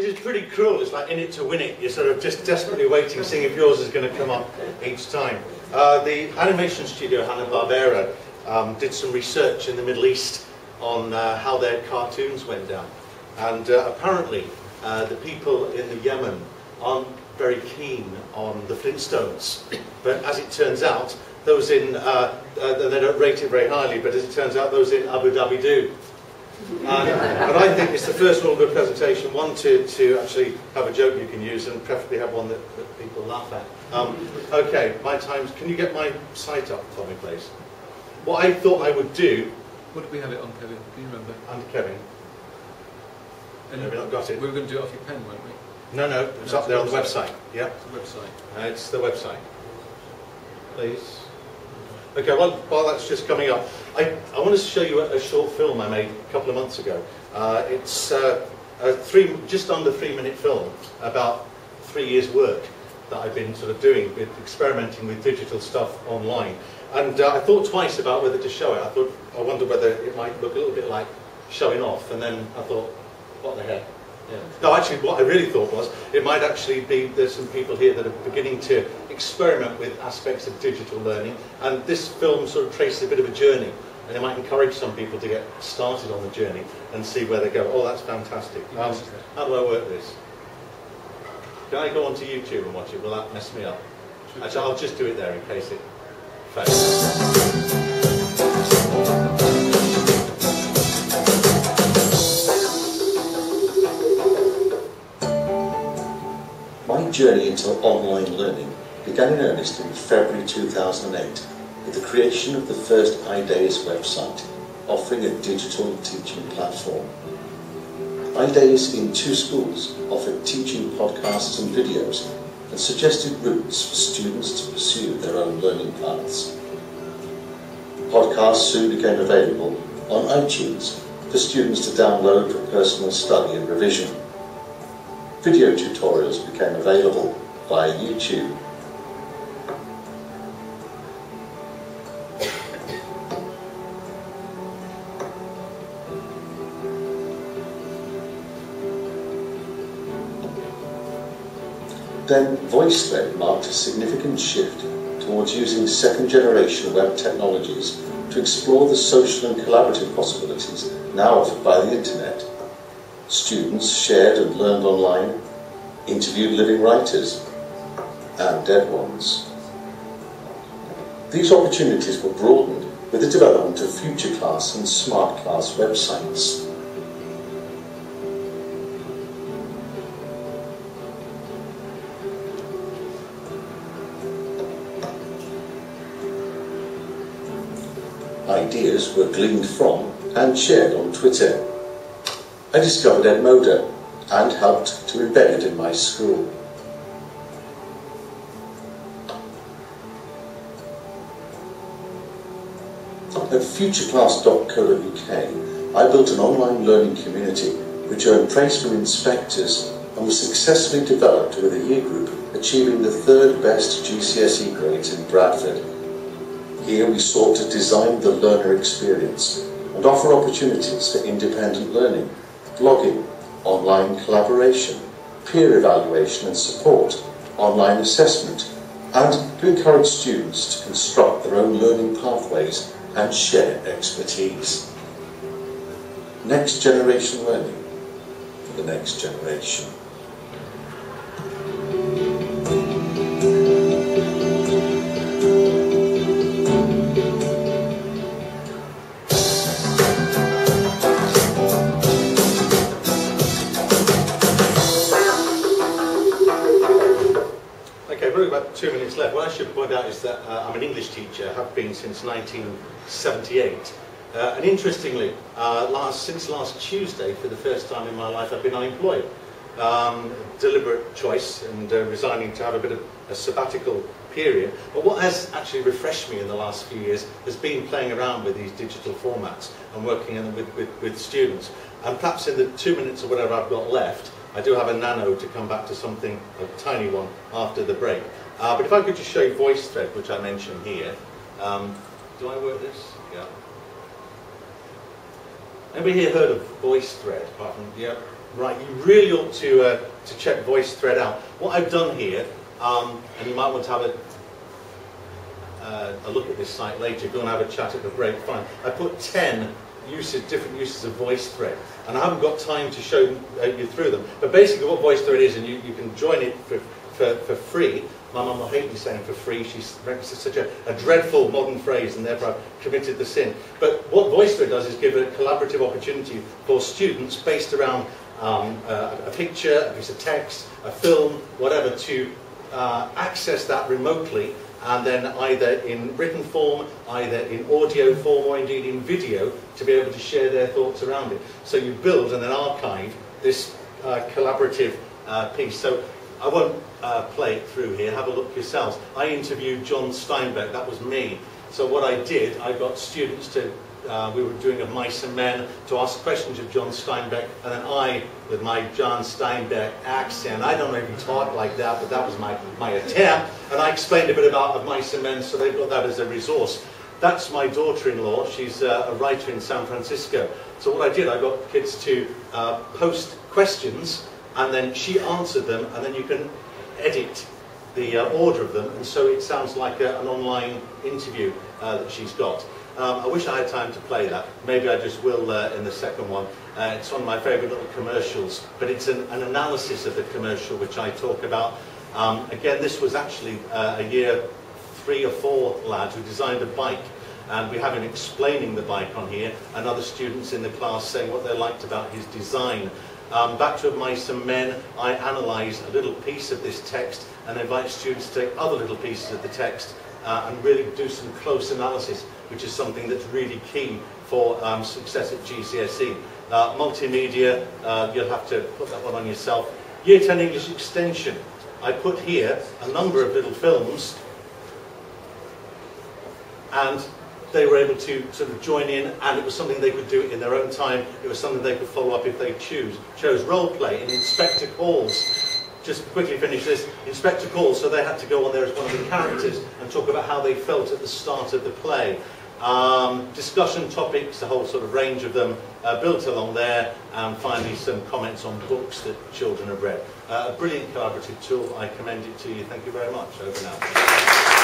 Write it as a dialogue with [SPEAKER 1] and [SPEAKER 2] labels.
[SPEAKER 1] because it's pretty cruel. It's like in it to win it. You're sort of just desperately waiting, seeing if yours is going to come up each time. The animation studio Hanna-Barbera did some research in the Middle East on how their cartoons went down. And apparently the people in the Yemen aren't very keen on the Flintstones. But as it turns out, those in, they don't rate it very highly, but as it turns out, those in Abu Dhabi do. And I think it's the first rule of a presentation, one, to actually have a joke you can use, and preferably have one that people laugh at. Okay, my times. Can you get my site up for me, please? What I thought I would do...
[SPEAKER 2] What did we have it on, Kevin? Do you remember?
[SPEAKER 1] And Kevin.
[SPEAKER 2] And
[SPEAKER 1] maybe not got it.
[SPEAKER 2] We were going to do it off your pen, weren't we?
[SPEAKER 1] No, it's up there on the website. Yeah.
[SPEAKER 2] It's the website.
[SPEAKER 1] It's the website. Please. Okay, well, while that's just coming up, I wanted to show you a short film I made a couple of months ago. It's a just under 3-minute film about 3 years' work that I've been sort of doing, with experimenting with digital stuff online. And I thought twice about whether to show it. I wondered whether it might look a little bit like showing off, and then I thought, what the heck? Yeah. No, actually, what I really thought was, it might actually be, there's some people here that are beginning to experiment with aspects of digital learning, and this film sort of traces a bit of a journey, and it might encourage some people to get started on the journey and see where they go. Oh, that's fantastic. How do I work this? Can I go onto YouTube and watch it? Will that mess me up? Actually, I'll just do it there in case it fails.
[SPEAKER 3] My journey into online learning began in earnest in February 2008 with the creation of the first iDays website, offering a digital teaching platform. iDays in 2 schools offered teaching podcasts and videos and suggested routes for students to pursue their own learning paths. Podcasts soon became available on iTunes for students to download for personal study and revision. Video tutorials became available via YouTube. Then VoiceThread marked a significant shift towards using second-generation web technologies to explore the social and collaborative possibilities now offered by the internet. Students shared and learned online, interviewed living writers, and dead ones. These opportunities were broadened with the development of Future Class and Smart Class websites. Ideas were gleaned from and shared on Twitter. I discovered Edmodo and helped to embed it in my school. At futureclass.co.uk, I built an online learning community which earned praise from inspectors and was successfully developed with a year group achieving the 3rd best GCSE grades in Bradford. Here we sought to design the learner experience and offer opportunities for independent learning, blogging, online collaboration, peer evaluation and support, online assessment, and to encourage students to construct their own learning pathways and share expertise. Next generation learning for the next generation.
[SPEAKER 1] About 2 minutes left. What I should point out is that I'm an English teacher, have been since 1978. And interestingly, since last Tuesday, for the first time in my life, I've been unemployed. Deliberate choice and resigning to have a bit of a sabbatical period. But what has actually refreshed me in the last few years has been playing around with these digital formats and working with students. And perhaps in the 2 minutes or whatever I've got left, I do have a nano to come back to something, a tiny one, after the break. But if I could just show you VoiceThread, which I mentioned here. Do I work this? Yeah. Anybody here heard of VoiceThread? Apart from, yeah, Right, you really ought to check VoiceThread out. What I've done here, and you might want to have a look at this site later if you want to have a chat at the break, fine. I put 10 different uses of VoiceThread, and I haven't got time to show you through them. But basically what VoiceThread is, and you can join it for free. My mum will hate me saying for free. She's such a dreadful modern phrase, and therefore I've committed the sin. But what VoiceThread does is give a collaborative opportunity for students based around a picture, a piece of text, a film, whatever, to access that remotely, and then either in written form, either in audio form, or indeed in video, to be able to share their thoughts around it. So you build and then archive this collaborative piece. So I won't play it through here, have a look yourselves. I interviewed John Steinbeck, that was me. So what I did, I got students to, we were doing a Mice and Men, to ask questions of John Steinbeck, and then I, with my John Steinbeck accent, I don't even talk like that, but that was my attempt, and I explained a bit about Mice and Men, so they've got that as a resource. That's my daughter-in-law, she's a writer in San Francisco. So what I did, I got kids to post questions, and then she answered them, and then you can edit the order of them, and so it sounds like an online interview that she's got. I wish I had time to play that. Maybe I just will in the second one. It's one of my favourite little commercials, but it's an analysis of the commercial which I talk about. Again, this was actually a year 3 or 4 lads who designed a bike, and we have him explaining the bike on here, and other students in the class saying what they liked about his design. Back to Mice and Men, I analyse a little piece of this text and invite students to take other little pieces of the text and really do some close analysis, which is something that's really key for success at GCSE. Multimedia, you'll have to put that one on yourself. Year 10 English Extension, I put here a number of little films, and they were able to sort of join in, and it was something they could do in their own time. It was something they could follow up if they chose. Role play in Inspector Calls. Just quickly finish this. Inspector Calls, so they had to go on there as one of the characters and talk about how they felt at the start of the play. Discussion topics, a whole sort of range of them built along there, and finally some comments on books that children have read. A brilliant collaborative tool. I commend it to you. Thank you very much. Over now.